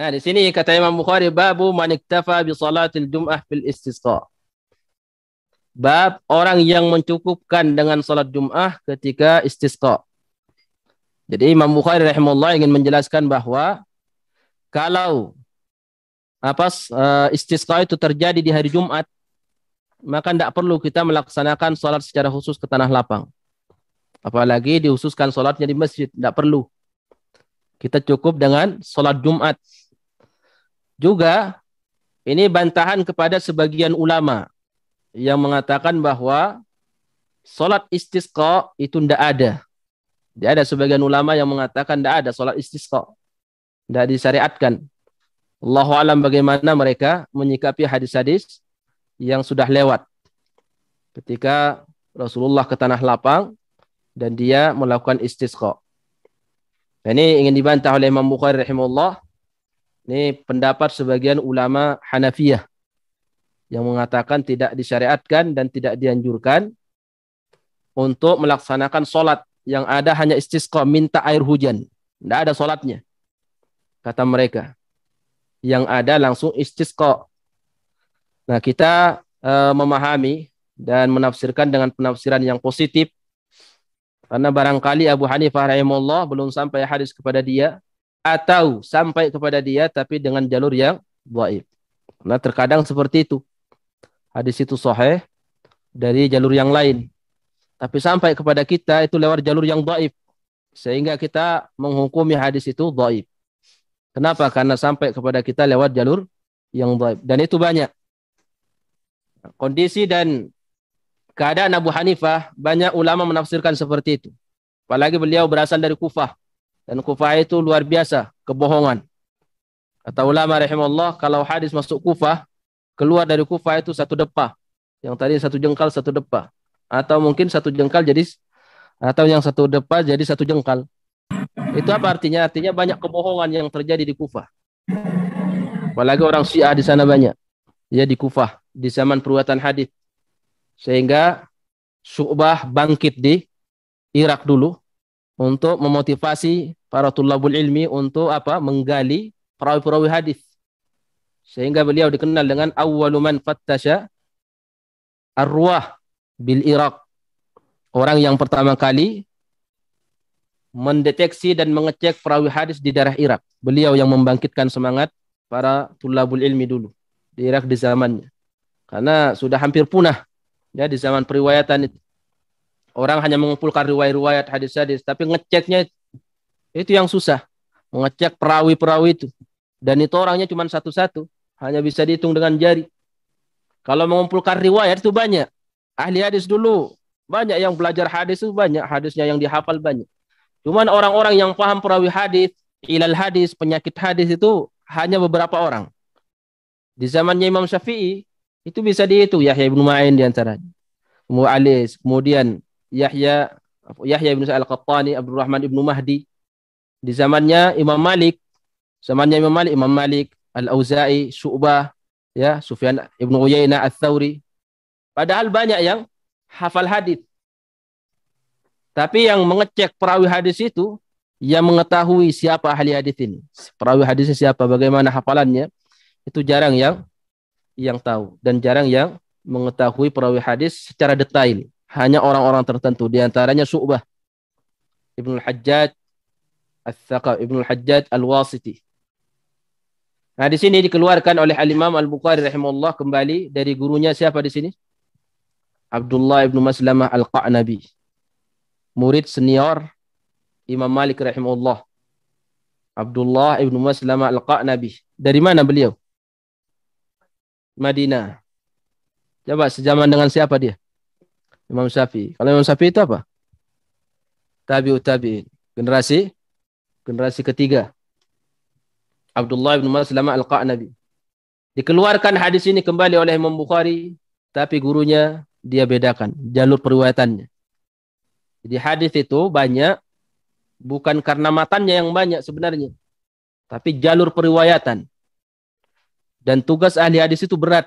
Nah, di sini kata Imam Bukhari, babu man iktafa bi salatil jum'ah fil istisqa. Bab orang yang mencukupkan dengan salat Jum'ah ketika istisqa. Jadi Imam Bukhari rahimahullah ingin menjelaskan bahwa kalau istisqa itu terjadi di hari Jumat, maka tidak perlu kita melaksanakan salat secara khusus ke tanah lapang. Apalagi dihususkan salatnya di masjid, tidak perlu. Kita cukup dengan salat Jumat. Juga ini bantahan kepada sebagian ulama yang mengatakan bahwa salat istisqa itu tidak ada. Tidak ada sebagian ulama yang mengatakan tidak ada salat istisqa. Tidak disyariatkan. Allahu alam bagaimana mereka menyikapi hadis-hadis yang sudah lewat. Ketika Rasulullah ke tanah lapang dan dia melakukan istisqa. Ini ingin dibantah oleh Imam Bukhari rahimahullah. Ini pendapat sebagian ulama Hanafiyah yang mengatakan tidak disyariatkan dan tidak dianjurkan untuk melaksanakan solat yang ada hanya istisqa, minta air hujan. Tidak ada solatnya, kata mereka. Yang ada langsung istisqa. Nah, kita memahami dan menafsirkan dengan penafsiran yang positif. Karena barangkali Abu Hanifah rahimahullah belum sampai hadis kepada dia, atau sampai kepada dia tapi dengan jalur yang dhaif. Nah, terkadang seperti itu. Hadis itu sahih dari jalur yang lain. Tapi sampai kepada kita itu lewat jalur yang dhaif. Sehingga kita menghukumi hadis itu dhaif. Kenapa? Karena sampai kepada kita lewat jalur yang dhaif. Dan itu banyak. Kondisi dan keadaan Abu Hanifah, banyak ulama menafsirkan seperti itu. Apalagi beliau berasal dari Kufah. Dan Kufah itu luar biasa, kebohongan. Kata ulama rahimahullah, kalau hadis masuk Kufah, keluar dari Kufah itu satu depah. Yang tadi satu jengkal, satu depah. Atau mungkin satu jengkal jadi, atau yang satu depah jadi satu jengkal. Itu apa artinya? Artinya banyak kebohongan yang terjadi di Kufah. Apalagi orang Syiah di sana banyak. Ya, di Kufah, di zaman peruwatan hadis. Sehingga Syu'bah bangkit di Irak dulu untuk memotivasi para tulabul ilmi untuk menggali perawi-perawi hadis. Sehingga beliau dikenal dengan awwalu man fattasha arwah bil Irak. Orang yang pertama kali mendeteksi dan mengecek perawi hadis di daerah Irak. Beliau yang membangkitkan semangat para tulabul ilmi dulu di Irak di zamannya. Karena sudah hampir punah ya di zaman periwayatan itu. Orang hanya mengumpulkan riwayat-riwayat hadis-hadis, tapi ngeceknya itu yang susah. Mengecek perawi-perawi itu. Dan itu orangnya cuma satu-satu. Hanya bisa dihitung dengan jari. Kalau mengumpulkan riwayat itu banyak. Ahli hadis dulu banyak yang belajar hadis itu banyak. Hadisnya yang dihafal banyak. Cuman orang-orang yang paham perawi hadis, ilal hadis, penyakit hadis itu hanya beberapa orang. Di zamannya Imam Syafi'i itu bisa dihitung. Yahya ibn Ma'in diantaranya. Kemudian Yahya ibn Sa'al Al-Qattani, Abdurrahman ibn Mahdi. Di zamannya Imam Malik, Imam Malik, Al-Auza'i, Syu'bah, ya, Sufyan ibn Uyainah Ats-Tsauri. Padahal banyak yang hafal hadis. Tapi yang mengecek perawi hadis itu, yang mengetahui siapa ahli hadis ini. Perawi hadisnya siapa, bagaimana hafalannya, itu jarang yang tahu. Dan jarang yang mengetahui perawi hadis secara detail. Hanya orang-orang tertentu. Di antaranya Syu'bah, Ibnul Hajjaj, Ibnul Hajjaj Al-Wasiti. Nah, di sini dikeluarkan oleh Al-Imam Al-Bukhari rahimahullah kembali dari gurunya siapa di sini? Abdullah ibn Maslamah Al-Qa'nabi. Murid senior Imam Malik rahimahullah. Abdullah ibn Maslamah Al-Qa'nabi. Dari mana beliau? Madinah. Coba sejaman dengan siapa dia? Imam Syafi'i. Kalau Imam Syafi'i itu apa? Tabi'ut tabi'in. Generasi ketiga. Abdullah bin Maslamah Al-Qa'nabi. Dikeluarkan hadis ini kembali oleh Imam Bukhari, tapi gurunya dia bedakan jalur periwayatannya. Jadi hadis itu banyak bukan karena matannya yang banyak sebenarnya, tapi jalur periwayatan. Dan tugas ahli hadis itu berat.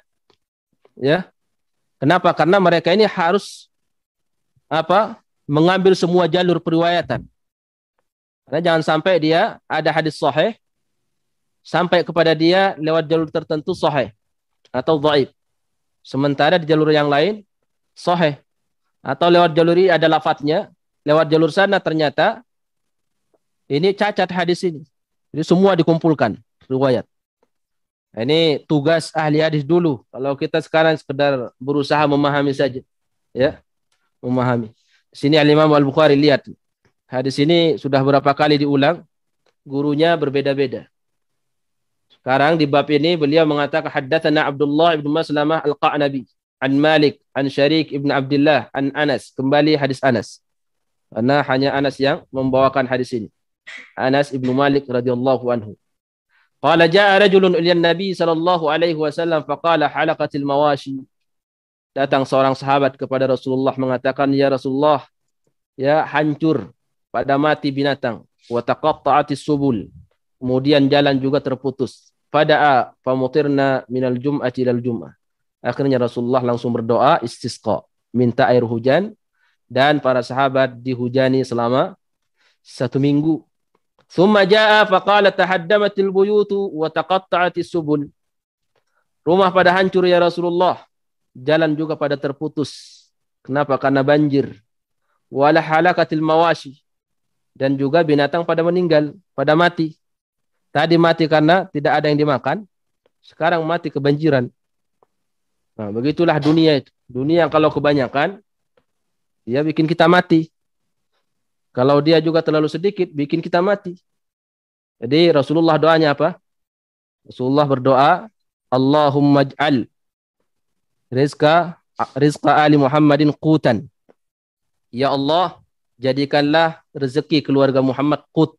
Ya. Kenapa? Karena mereka ini harus mengambil semua jalur periwayatan. Karena jangan sampai dia ada hadis sahih, sampai kepada dia lewat jalur tertentu sahih atau dhaif. Sementara di jalur yang lain sahih. Atau lewat jalur ini ada lafadznya, lewat jalur sana ternyata ini cacat hadis ini. Jadi semua dikumpulkan riwayat. Ini tugas ahli hadis dulu. Kalau kita sekarang sekedar berusaha memahami saja, ya, memahami. Sini Al-Imam Al-Bukhari lihat. Hadis ini sudah berapa kali diulang, gurunya berbeda-beda. Sekarang di bab ini beliau mengatakan haddatsana Abdullah ibn Maslamah Al-Qa'nabi an Malik an Syarik ibn Abdullah an Anas. Kembali hadis Anas. Karena hanya Anas yang membawakan hadis ini. Anas ibn Malik radhiyallahu anhu. Qala jaa rajulun ila Nabi sallallahu alaihi wasallam faqala halaqatil mawashi. Datang seorang sahabat kepada Rasulullah mengatakan, ya Rasulullah, ya hancur pada mati binatang, wa taqatta'atis subul. Kemudian jalan juga terputus. Fada'a famutirna minal jum'ati ilal jum'ah. Akhirnya Rasulullah langsung berdoa istisqa, minta air hujan, dan para sahabat dihujani selama 1 minggu. Thumma jaa faqala tahaddamatil buyutu wa taqatta'atis subul. Rumah pada hancur ya Rasulullah, jalan juga pada terputus. Kenapa? Karena banjir. Wala halakatil mawashi, dan juga binatang pada meninggal, pada mati. Tadi mati karena tidak ada yang dimakan, sekarang mati kebanjiran. Nah, begitulah dunia itu. Dunia kalau kebanyakan, dia bikin kita mati. Kalau dia juga terlalu sedikit, bikin kita mati. Jadi Rasulullah doanya apa? Rasulullah berdoa, Allahumma ij'al rizqa ali Muhammadin qutan. Ya Allah, jadikanlah rezeki keluarga Muhammad qut.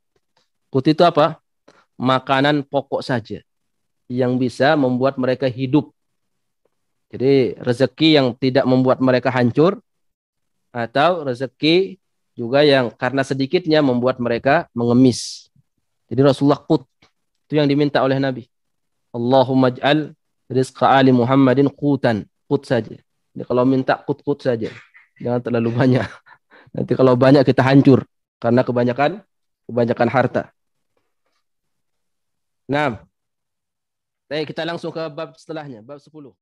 Qut itu apa? Makanan pokok saja yang bisa membuat mereka hidup. Jadi rezeki yang tidak membuat mereka hancur, atau rezeki juga yang karena sedikitnya membuat mereka mengemis. Jadi Rasulullah qut, itu yang diminta oleh Nabi. Allahumma ij'al rizqa ali Muhammadin qutan. Qut saja. Jadi kalau minta qut saja. Jangan terlalu banyak. Nanti kalau banyak kita hancur karena kebanyakan harta. Nah, kita langsung ke bab setelahnya, bab 10.